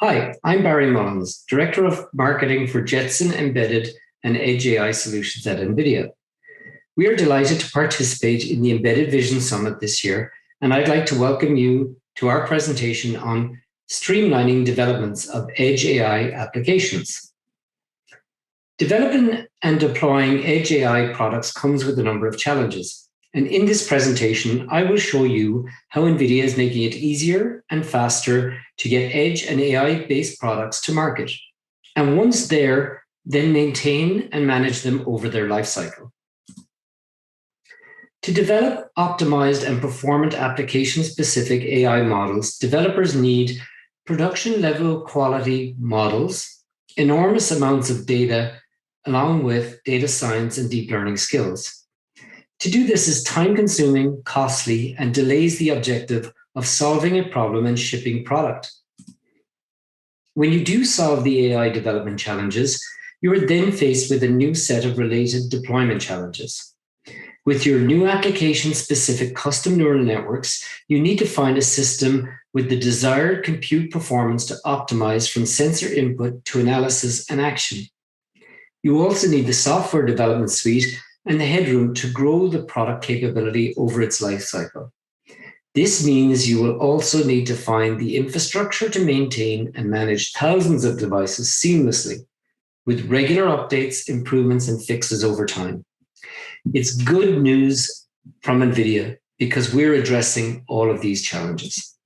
Hi, I'm Barrie Mullins, Director of Marketing for Jetson Embedded and Edge AI Solutions at NVIDIA. We are delighted to participate in the Embedded Vision Summit this year, and I'd like to welcome you to our presentation on streamlining developments of Edge AI applications. Developing and deploying Edge AI products comes with a number of challenges. And in this presentation, I will show you how NVIDIA is making it easier and faster to get Edge and AI-based products to market. And once there, then maintain and manage them over their lifecycle. To develop optimized and performant application-specific AI models, developers need production-level quality models, enormous amounts of data, along with data science and deep learning skills. To do this is time-consuming, costly, and delays the objective of solving a problem and shipping product. When you do solve the AI development challenges, you are then faced with a new set of related deployment challenges. With your new application-specific custom neural networks, you need to find a system with the desired compute performance to optimize from sensor input to analysis and action. You also need the software development suite and the headroom to grow the product capability over its life cycle. This means you will also need to find the infrastructure to maintain and manage thousands of devices seamlessly, with regular updates, improvements, and fixes over time. It's good news from NVIDIA because we're addressing all of these challenges.